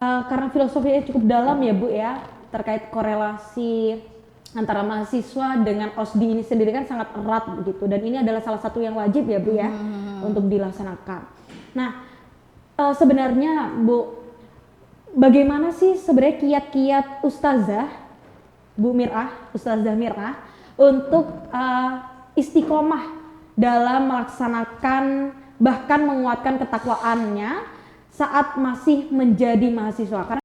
Karena filosofinya cukup dalam ya Bu ya, terkait korelasi antara mahasiswa dengan OSDI ini sendiri kan sangat erat begitu, dan ini adalah salah satu yang wajib ya Bu ya untuk dilaksanakan. Nah, sebenarnya Bu, bagaimana sih sebenarnya kiat-kiat Ustazah Mirah untuk istiqomah dalam melaksanakan bahkan menguatkan ketakwaannya saat masih menjadi mahasiswa? Karena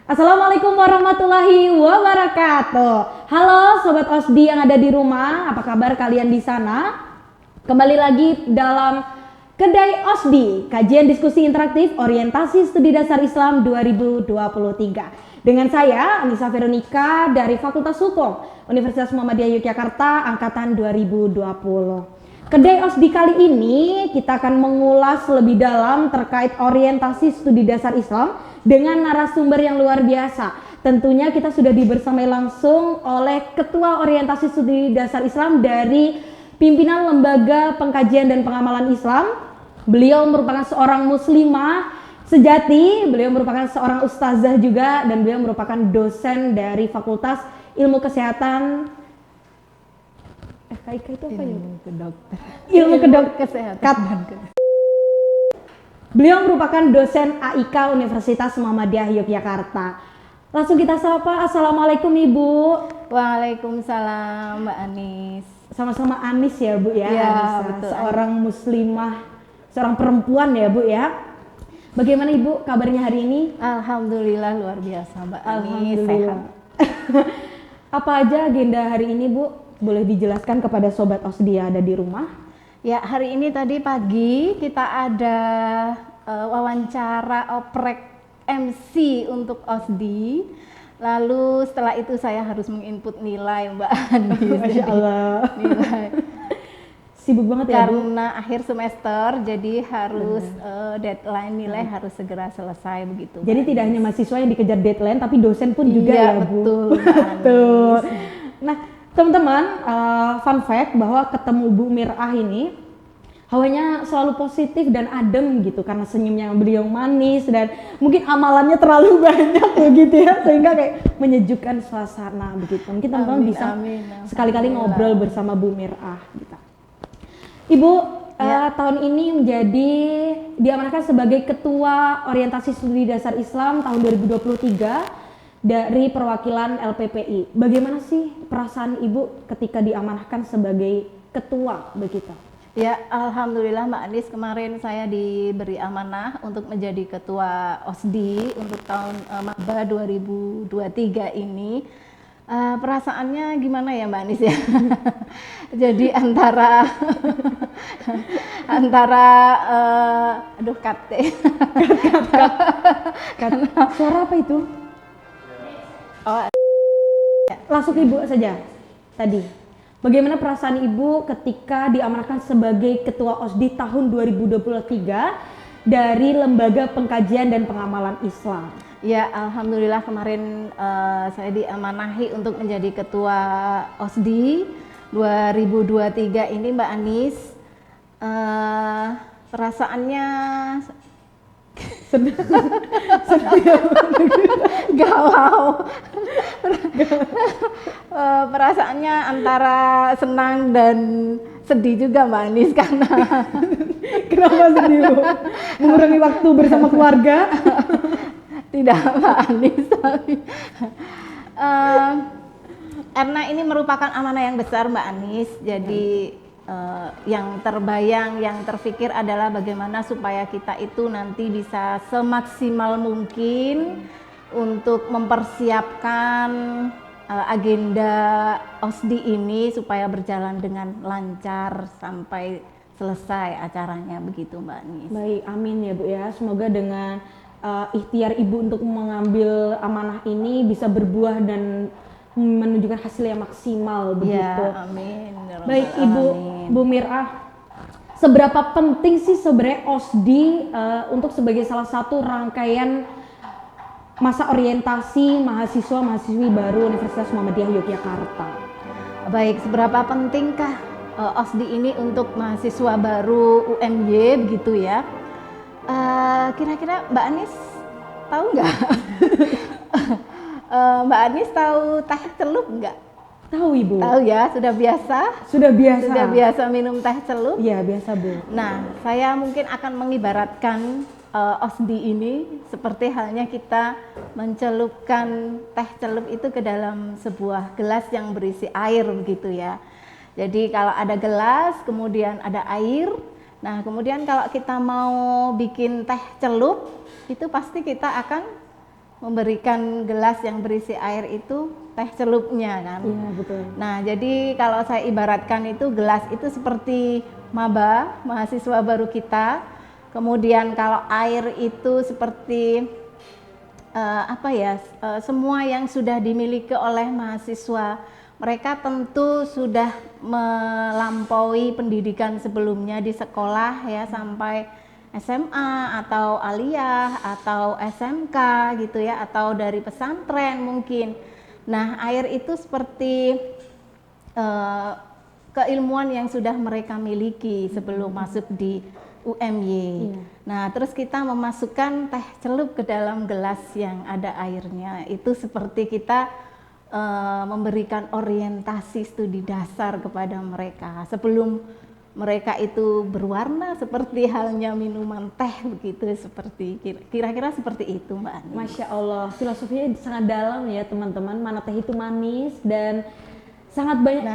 Assalamualaikum warahmatullahi wabarakatuh. Halo Sobat OSDI yang ada di rumah, apa kabar kalian di sana? Kembali lagi dalam Kedai OSDI, kajian diskusi interaktif orientasi studi dasar Islam 2023. Dengan saya, Anissa Veronica dari Fakultas Hukum Universitas Muhammadiyah Yogyakarta Angkatan 2020. Kedai OSDI kali ini kita akan mengulas lebih dalam terkait orientasi studi dasar Islam dengan narasumber yang luar biasa. Tentunya kita sudah dibersamai langsung oleh Ketua Orientasi Studi Dasar Islam dari Pimpinan Lembaga Pengkajian dan Pengamalan Islam. Beliau merupakan seorang muslimah sejati, beliau merupakan seorang ustazah juga, dan beliau merupakan dosen dari Fakultas Ilmu Kesehatan FKIK itu apa ya? Ilmu Kedokteran. Beliau merupakan dosen AIK Universitas Muhammadiyah Yogyakarta. Langsung kita sapa. Assalamualaikum Ibu. Waalaikumsalam Mbak Anis. Sama-sama Anis ya Bu ya. Iya, Anissa, betul. seorang muslimah, seorang perempuan ya Bu ya. Bagaimana Ibu kabarnya hari ini? Alhamdulillah luar biasa Mbak Anis, Alhamdulillah. sehat. Apa aja agenda hari ini Bu? Boleh dijelaskan kepada Sobat OSDI yang ada di rumah? Ya, hari ini tadi pagi kita ada wawancara oprek MC untuk OSDI. Lalu setelah itu saya harus menginput nilai Mbak Anis. Masya Allah. Nilai. Sibuk banget ya Bu? Karena akhir semester, jadi harus deadline nilai harus segera selesai begitu. Jadi tidak hanya mahasiswa yang dikejar deadline, tapi dosen pun juga Iya, ya Bu? betul. Betul. Nah teman-teman, fun fact bahwa ketemu Bu Mirah ini hawanya selalu positif dan adem gitu, karena senyumnya beliau manis dan mungkin amalannya terlalu banyak begitu ya, sehingga kayak menyejukkan suasana begitu. Mungkin teman-teman bisa sekali-kali ngobrol bersama Bu Mirah gitu. Ibu, tahun ini diamanahkan sebagai Ketua Orientasi Studi Dasar Islam tahun 2023 dari perwakilan LPPI. Bagaimana sih perasaan Ibu ketika diamanahkan sebagai ketua begitu? Ya, Alhamdulillah Mbak Anis, kemarin saya diberi amanah untuk menjadi ketua OSDI untuk tahun maba 2023 ini. Perasaannya gimana ya Mbak Anis ya? Jadi antara Suara apa itu? Oh, langsung Ibu saja tadi. Bagaimana perasaan Ibu ketika diamanahkan sebagai Ketua OSDI tahun 2023 dari Lembaga Pengkajian dan Pengamalan Islam? ya, Alhamdulillah kemarin saya diamanahi untuk menjadi ketua OSDI 2023 ini Mbak Anis. Perasaannya galau. Perasaannya antara senang dan sedih juga Mbak Anis, karena Kenapa sedih Bu? Mengurangi waktu bersama keluarga? tidak Mbak Anis, tapi karena ini merupakan amanah yang besar Mbak Anis. Jadi yang terbayang, yang terfikir adalah bagaimana supaya kita itu nanti bisa semaksimal mungkin untuk mempersiapkan agenda OSDI ini supaya berjalan dengan lancar sampai selesai acaranya begitu Mbak Anis. Baik, amin ya Bu ya. Semoga dengan ikhtiar Ibu untuk mengambil amanah ini bisa berbuah dan menunjukkan hasil yang maksimal begitu. Ya, amin. Baik Ibu, Bu Mirah, seberapa penting sih sebenarnya OSDI untuk sebagai salah satu rangkaian masa orientasi mahasiswa-mahasiswi baru Universitas Muhammadiyah Yogyakarta? Baik, seberapa pentingkah OSDI ini untuk mahasiswa baru UMY begitu ya? Kira-kira Mbak Anis tahu nggak? Mbak Anis tahu teh celup nggak? Tahu Ibu. Tahu ya, sudah biasa? Sudah biasa. Sudah biasa minum teh celup? Iya, biasa Bu. Nah, saya mungkin akan mengibaratkan OSDI ini seperti halnya kita mencelupkan teh celup itu ke dalam sebuah gelas yang berisi air begitu ya. Jadi kalau ada gelas, kemudian ada air. Nah, kemudian kalau kita mau bikin teh celup, itu pasti kita akan memberikan gelas yang berisi air itu teh celupnya kan. Iya, betul. Nah, jadi kalau saya ibaratkan itu gelas itu seperti maba, mahasiswa baru kita. Kemudian kalau air itu seperti semua yang sudah dimiliki oleh mahasiswa. Mereka tentu sudah melampaui pendidikan sebelumnya di sekolah ya sampai SMA atau aliyah atau SMK gitu ya, atau dari pesantren mungkin. Nah, air itu seperti keilmuan yang sudah mereka miliki sebelum masuk di UMY. Nah, terus kita memasukkan teh celup ke dalam gelas yang ada airnya. Itu seperti kita memberikan orientasi studi dasar kepada mereka sebelum mereka itu berwarna seperti halnya minuman teh begitu, seperti kira-kira seperti itu Mbak Ani. Masya Allah, filosofinya sangat dalam ya teman-teman. Mana teh itu manis dan sangat banyak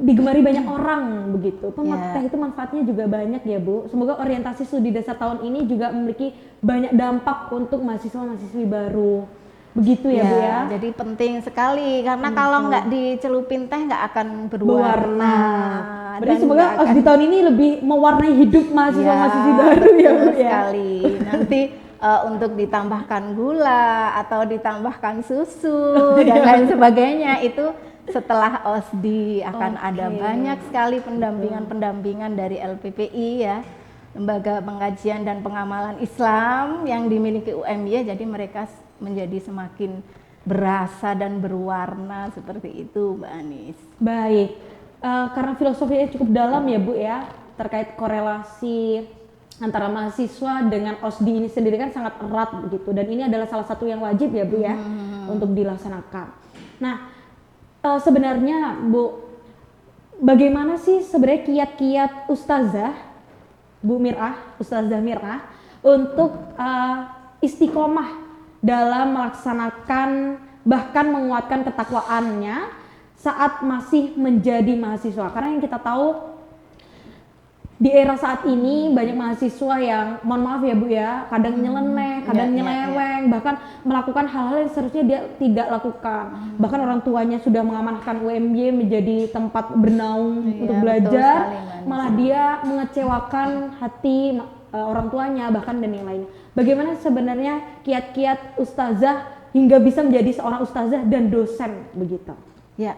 digemari banyak orang begitu. Teh itu manfaatnya juga banyak ya Bu. Semoga orientasi studi dasar tahun ini juga memiliki banyak dampak untuk mahasiswa-mahasiswi baru. Begitu ya Bu ya. Jadi penting sekali karena kalau nggak dicelupin teh nggak akan berwarna. Berarti semoga di tahun ini lebih mewarnai hidup mahasiswa-mahasiswi baru ya Bu ya. Sekali. Nanti untuk ditambahkan gula atau ditambahkan susu dan lain sebagainya itu setelah OSDI akan ada banyak sekali pendampingan-pendampingan dari LPPI ya, Lembaga Pengkajian dan Pengamalan Islam yang dimiliki UMY, jadi mereka menjadi semakin berasa dan berwarna seperti itu Mbak Anis. Baik, karena filosofinya cukup dalam ya Bu ya, terkait korelasi antara mahasiswa dengan OSDI ini sendiri kan sangat erat begitu, dan ini adalah salah satu yang wajib ya Bu ya untuk dilaksanakan. Nah, sebenarnya Bu, bagaimana sih sebenarnya kiat-kiat Ustazah Bu Mirah, Ustazah Mirah untuk istiqomah dalam melaksanakan bahkan menguatkan ketakwaannya saat masih menjadi mahasiswa? Karena yang kita tahu di era saat ini banyak mahasiswa yang mohon maaf ya Bu ya, kadang nyeleneh, kadang nyeleweng, bahkan melakukan hal-hal yang seharusnya dia tidak lakukan. Bahkan orang tuanya sudah mengamanahkan UMY menjadi tempat bernaung untuk belajar, malah dia mengecewakan hati orang tuanya bahkan dan yang lainnya. Bagaimana sebenarnya kiat-kiat ustazah hingga bisa menjadi seorang ustazah dan dosen begitu? Ya,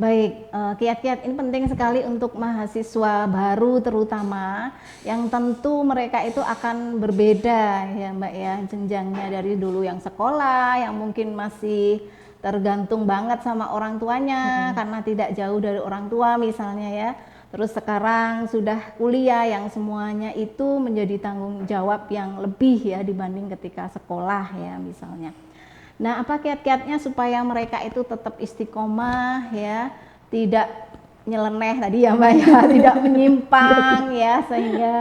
baik, kiat-kiat ini penting sekali untuk mahasiswa baru terutama yang tentu mereka itu akan berbeda ya Mbak ya, jenjangnya dari dulu yang sekolah yang mungkin masih tergantung banget sama orang tuanya karena tidak jauh dari orang tua misalnya ya. Terus sekarang sudah kuliah yang semuanya itu menjadi tanggung jawab yang lebih ya dibanding ketika sekolah ya misalnya. Nah, apa kiat-kiatnya supaya mereka itu tetap istiqomah ya, tidak nyeleneh tadi ya Mbak ya, tidak menyimpang ya, sehingga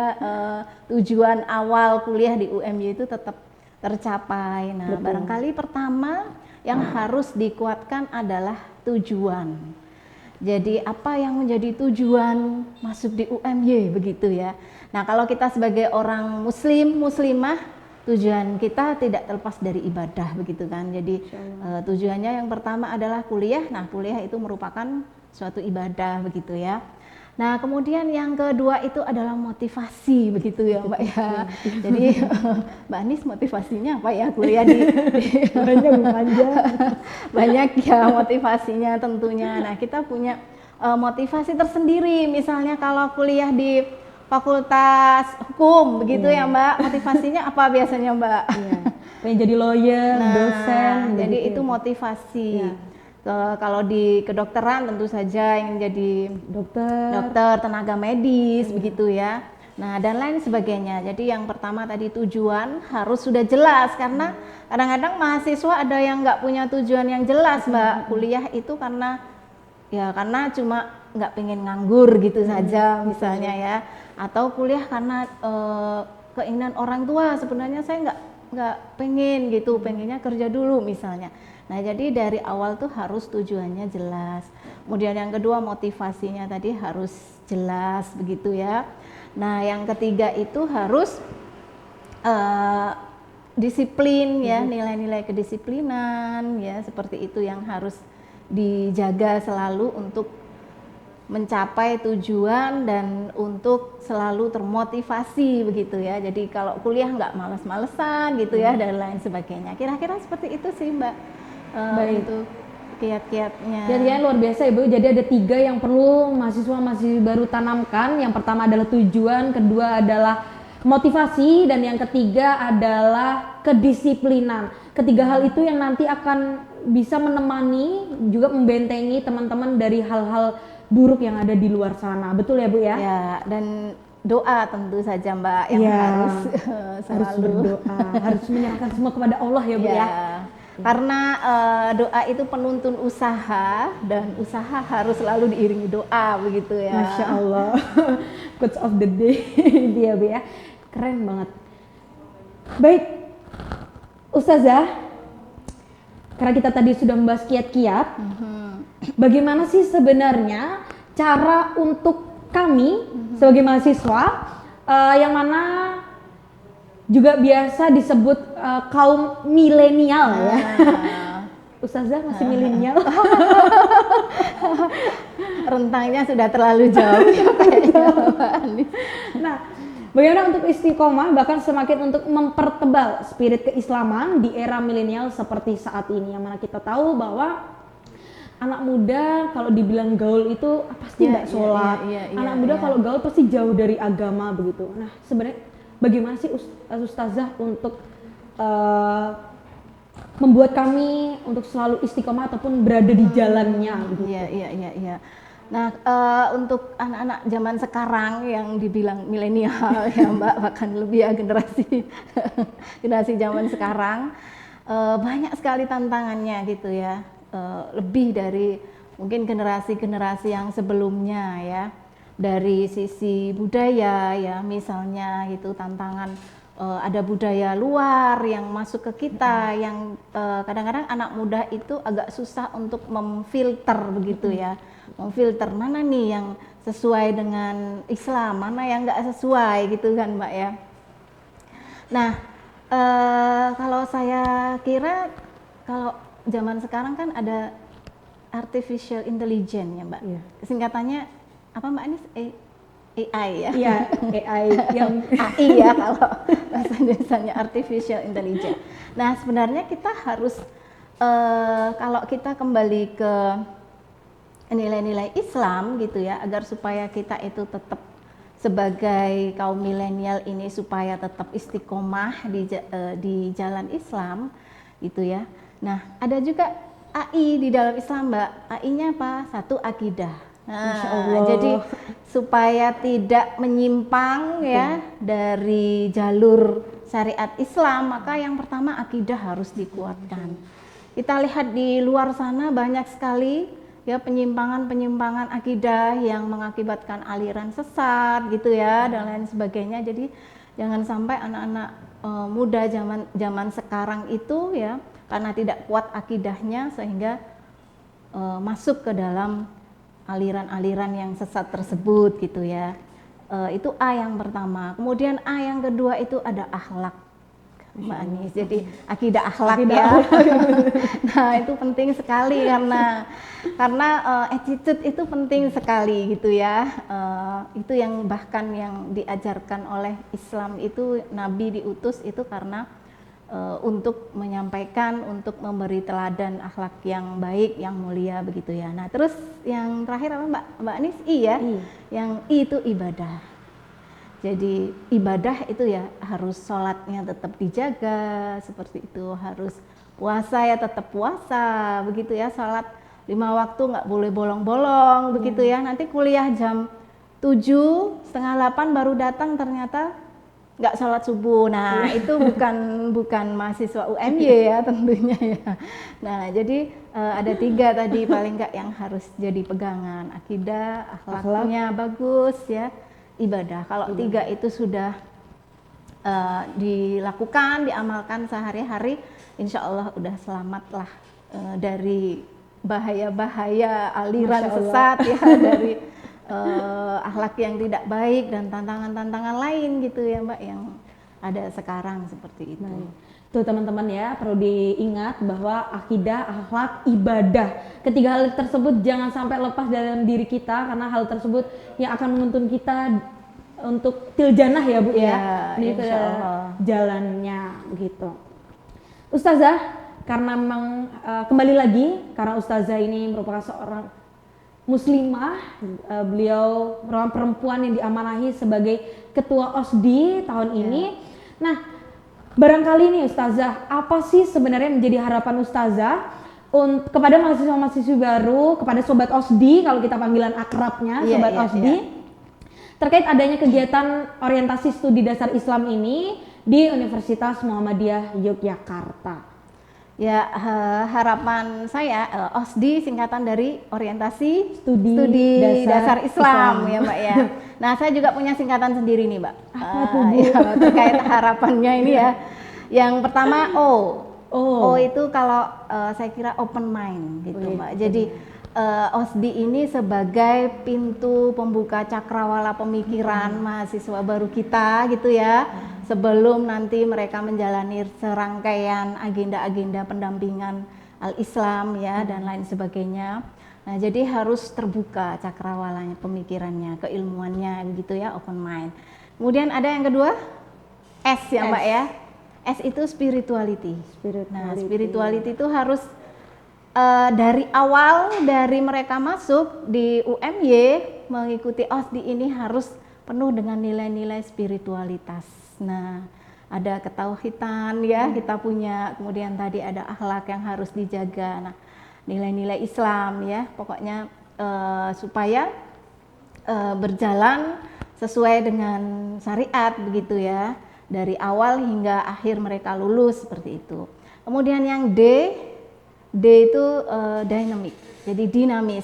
tujuan awal kuliah di UMY itu tetap tercapai. Nah, barangkali pertama yang harus dikuatkan adalah tujuan. Jadi apa yang menjadi tujuan masuk di UMY begitu ya. Nah, kalau kita sebagai orang muslim, muslimah, tujuan kita tidak terlepas dari ibadah begitu kan. Jadi tujuannya yang pertama adalah kuliah. Nah, kuliah itu merupakan suatu ibadah begitu ya. Nah, kemudian yang kedua itu adalah motivasi begitu ya Mbak ya. Jadi Mbak Anis motivasinya apa ya kuliah di banyak ya motivasinya tentunya. Nah, kita punya motivasi tersendiri. Misalnya kalau kuliah di Fakultas Hukum begitu ya Mbak, motivasinya apa biasanya Mbak? Pengen jadi lawyer, dosen. Jadi itu motivasi. Kalau di kedokteran tentu saja ingin jadi dokter, tenaga medis begitu ya. Nah, dan lain sebagainya. Jadi yang pertama tadi tujuan harus sudah jelas, karena kadang-kadang mahasiswa ada yang nggak punya tujuan yang jelas, Mbak. Kuliah itu karena cuma nggak pengen nganggur gitu saja misalnya ya, atau kuliah karena keinginan orang tua, sebenarnya saya nggak pengen gitu, pengennya kerja dulu misalnya. Nah, jadi dari awal tuh harus tujuannya jelas. Kemudian yang kedua motivasinya tadi harus jelas begitu ya. Nah, yang ketiga itu harus disiplin ya, nilai-nilai kedisiplinan ya, seperti itu yang harus dijaga selalu untuk mencapai tujuan dan untuk selalu termotivasi begitu ya. Jadi kalau kuliah nggak males-malesan gitu ya, dan lain sebagainya. Kira-kira seperti itu sih, Mbak. Untuk kiat-kiatnya. Kiat-kiatnya luar biasa Ibu. Jadi ada 3 yang perlu mahasiswa baru tanamkan. Yang pertama adalah tujuan, kedua adalah motivasi, dan yang ketiga adalah kedisiplinan. Ketiga hal itu yang nanti akan bisa menemani juga membentengi teman-teman dari hal-hal buruk yang ada di luar sana. Betul ya Bu ya? Ya, dan doa tentu saja Mbak yang harus selalu berdoa, harus menyerahkan semua kepada Allah ya Bu ya. Karena doa itu penuntun usaha, dan usaha harus selalu diiringi doa begitu ya. Masya Allah. Quotes of the day dia Bu ya. Keren banget. Baik, Ustazah, karena kita tadi sudah membahas kiat-kiat, bagaimana sih sebenarnya cara untuk kami sebagai mahasiswa yang mana juga biasa disebut kaum milenial ya. Ustazah masih milenial. Rentangnya sudah terlalu jauh ya kayaknya Mbak Anis. Nah, bagaimana untuk istiqomah bahkan semakin untuk mempertebal spirit keislaman di era milenial seperti saat ini, yang mana kita tahu bahwa anak muda kalau dibilang gaul itu pasti tidak sholat. Anak muda kalau gaul pasti jauh dari agama begitu. Nah, sebenarnya bagaimana sih Ustazah untuk membuat kami untuk selalu istiqomah ataupun berada di jalannya gitu? Iya. Nah, untuk anak-anak zaman sekarang yang dibilang milenial ya Mbak, bahkan lebih ya generasi zaman sekarang, banyak sekali tantangannya gitu ya, lebih dari mungkin generasi-generasi yang sebelumnya ya. Dari sisi budaya ya, misalnya gitu, tantangan ada budaya luar yang masuk ke kita, yang kadang-kadang anak muda itu agak susah untuk memfilter begitu ya, memfilter mana nih yang sesuai dengan Islam, mana yang nggak sesuai gitu kan Mbak ya. Nah, kalau saya kira kalau zaman sekarang kan ada artificial intelligence ya Mbak, singkatannya apa Mbak Anis? AI ya? Iya, AI yang AI ya kalau bahasa Indonesianya artificial intelligence. Nah, sebenarnya kita harus kalau kita kembali ke nilai-nilai Islam gitu ya, agar supaya kita itu tetap sebagai kaum milenial ini supaya tetap istiqomah di jalan Islam gitu ya. Nah, ada juga AI di dalam Islam Mbak. AI-nya apa? Satu, akidah. Nah, jadi supaya tidak menyimpang ya dari jalur syariat Islam, maka yang pertama akidah harus dikuatkan. Kita lihat di luar sana banyak sekali ya penyimpangan-penyimpangan akidah yang mengakibatkan aliran sesat gitu ya, dan lain sebagainya. Jadi jangan sampai anak-anak muda zaman sekarang itu ya, karena tidak kuat akidahnya sehingga masuk ke dalam aliran-aliran yang sesat tersebut gitu ya. Itu A yang pertama. Kemudian A yang kedua itu ada akhlak Mbak Anis. Jadi akidah akhlak ya. Nah, itu penting sekali karena attitude itu penting sekali gitu ya. Itu yang bahkan yang diajarkan oleh Islam itu, Nabi diutus itu karena untuk menyampaikan, untuk memberi teladan akhlak yang baik, yang mulia begitu ya. Nah, terus yang terakhir apa Mbak Anis? I ya. Yang I itu ibadah. Jadi ibadah itu ya harus sholatnya tetap dijaga seperti itu, harus puasa ya tetap puasa begitu ya, sholat 5 waktu nggak boleh bolong-bolong begitu ya. Nanti kuliah jam 7, setengah 8 baru datang ternyata nggak sholat subuh. Nah itu bukan mahasiswa UMY ya tentunya ya. Nah jadi ada 3 tadi paling nggak yang harus jadi pegangan: akidah, akhlaknya bagus ya, ibadah. Kalau 3 itu sudah dilakukan, diamalkan sehari-hari, insya Allah udah selamatlah dari bahaya-bahaya aliran sesat ya, dari akhlak yang tidak baik dan tantangan-tantangan lain gitu ya Mbak yang ada sekarang seperti itu. Nah, tuh teman-teman ya, perlu diingat bahwa akidah, akhlak, ibadah, ketiga hal tersebut jangan sampai lepas dalam diri kita, karena hal tersebut yang akan menuntun kita untuk tiljannah ya Bu ya, ini ke jalannya begitu. Ustazah, karena memang kembali lagi karena Ustazah ini merupakan seorang muslimah, beliau merupakan perempuan yang diamanahi sebagai ketua OSDI tahun ini. Nah, barangkali nih Ustazah, apa sih sebenarnya menjadi harapan Ustazah kepada mahasiswa-mahasiswi baru, kepada Sobat OSDI kalau kita panggilan akrabnya Sobat OSDI, terkait adanya kegiatan orientasi studi dasar Islam ini di Universitas Muhammadiyah Yogyakarta? Ya, harapan saya OSDI singkatan dari orientasi studi dasar Islam ya Mbak ya. Nah saya juga punya singkatan sendiri nih Mbak. Ya, terkait harapannya ini ya. Yang pertama O itu kalau saya kira open mind gitu Mbak. Jadi OSDI ini sebagai pintu pembuka cakrawala pemikiran mahasiswa baru kita gitu ya, sebelum nanti mereka menjalani serangkaian agenda-agenda pendampingan al-Islam ya dan lain sebagainya. Nah jadi harus terbuka cakrawalanya, pemikirannya, keilmuannya gitu ya, open mind. Kemudian ada yang kedua S ya Mbak ya, S itu spirituality. Nah spirituality itu harus dari awal, dari mereka masuk di UMY mengikuti OSDI ini harus penuh dengan nilai-nilai spiritualitas. Nah, ada ketauhidan ya, kita punya, kemudian tadi ada akhlak yang harus dijaga. Nah, nilai-nilai Islam ya, pokoknya supaya berjalan sesuai dengan syariat begitu ya, dari awal hingga akhir mereka lulus seperti itu. Kemudian yang D itu dynamic, jadi dinamis.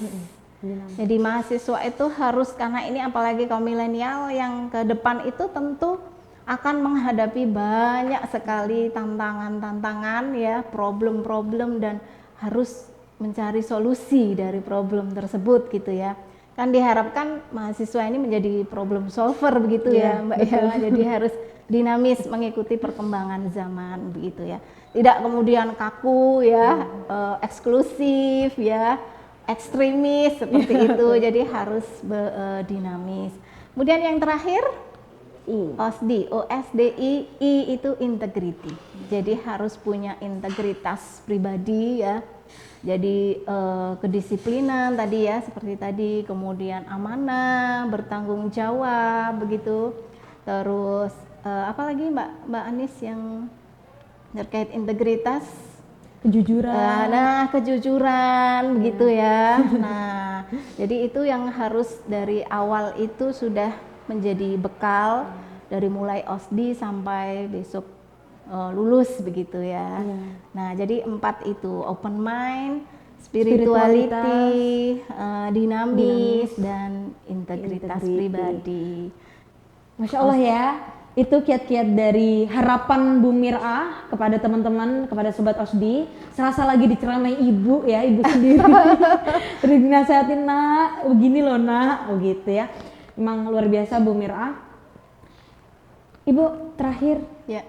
Jadi mahasiswa itu harus, karena ini apalagi kaum milenial yang ke depan itu tentu akan menghadapi banyak sekali tantangan-tantangan ya, problem-problem, dan harus mencari solusi dari problem tersebut gitu ya. Kan diharapkan mahasiswa ini menjadi problem solver begitu ya Mbak ya. Jadi harus dinamis mengikuti perkembangan zaman begitu ya. Tidak kemudian kaku ya, eksklusif ya, ekstremis seperti itu. Jadi harus dinamis. Kemudian yang terakhir OSDI, I itu integrity. Jadi harus punya integritas pribadi ya. Jadi kedisiplinan tadi ya, seperti tadi, kemudian amanah, bertanggung jawab begitu. Terus apalagi Mbak Anis yang terkait integritas? Kejujuran. Nah, kejujuran begitu ya. Nah, jadi itu yang harus dari awal itu sudah menjadi bekal dari mulai OSDI sampai besok lulus begitu ya. Nah, jadi 4 itu, open mind, spirituality, dinamis, dan integritas pribadi. Masya Allah ya, itu kiat-kiat dari harapan Bu Mir'ah kepada teman-teman, kepada Sobat OSDI. Serasa lagi diceramai ibu ya, ibu sendiri. Terus dinasehatin, nak, begini loh nak, begitu ya. Memang luar biasa Bu Mir'ah. Ibu, terakhir Ya.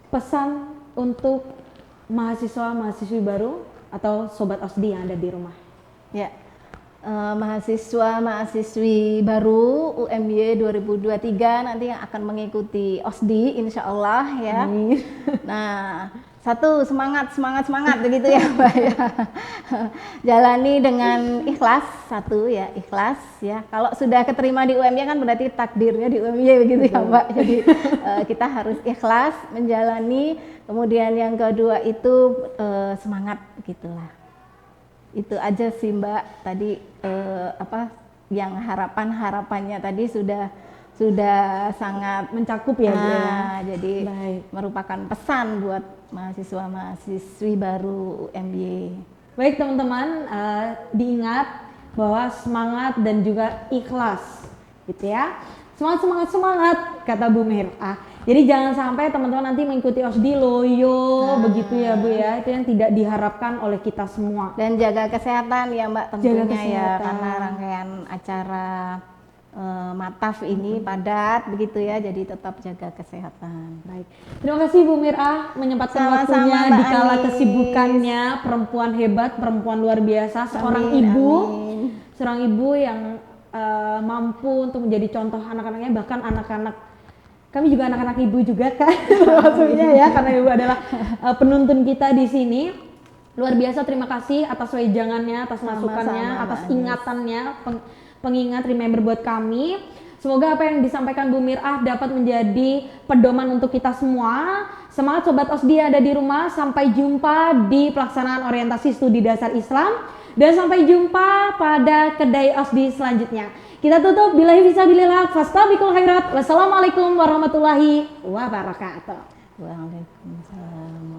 pesan untuk mahasiswa-mahasiswi baru atau Sobat OSDI yang ada di rumah. Ya, mahasiswa-mahasiswi baru UMY 2023 nanti yang akan mengikuti OSDI insya Allah ya. Nah, satu, semangat begitu ya Mbak ya. Jalani dengan ikhlas, satu ya, ikhlas ya. Kalau sudah keterima di UMY kan berarti takdirnya di UMY begitu ya Mbak. Jadi kita harus ikhlas menjalani. Kemudian yang kedua itu semangat gitulah. Itu aja sih Mbak, tadi apa yang harapannya tadi sudah sangat Mencakup ya Bu ya. jadi Baik. merupakan pesan buat mahasiswa-mahasiswi baru UMY. Baik teman-teman, diingat bahwa semangat dan juga ikhlas gitu ya. Semangat kata Bu Mirah. Jadi jangan sampai teman-teman nanti mengikuti OSDI loyo begitu ya Bu ya. Itu yang tidak diharapkan oleh kita semua. Dan jaga kesehatan ya Mbak tentunya Jaga ya, kesehatan. karena rangkaian acara Mataf ini padat begitu ya, jadi tetap jaga kesehatan. Baik. Terima kasih Bu Mirah menyempatkan Sama-sama, waktunya Mbak di kala Anis. kesibukannya, perempuan hebat, perempuan luar biasa, seorang Amin, ibu, amin. seorang ibu yang mampu untuk menjadi contoh anak-anaknya, bahkan anak-anak kami juga anak-anak ibu juga kan, maksudnya ya, karena ibu adalah penuntun kita di sini. Luar biasa, terima kasih atas wejangannya, atas masukannya, Sama-sama, atas Mbak Anis. ingatannya, pengingat reminder buat kami. Semoga apa yang disampaikan Bu Mirah dapat menjadi pedoman untuk kita semua. Semangat Sobat OSDI yang ada di rumah, sampai jumpa di pelaksanaan orientasi studi dasar Islam. Dan sampai jumpa pada kedai OSDI selanjutnya. Kita tutup, billahi fisabilillah, fastabiqul khairat. Wassalamualaikum warahmatullahi wabarakatuh. Waalaikumsalam.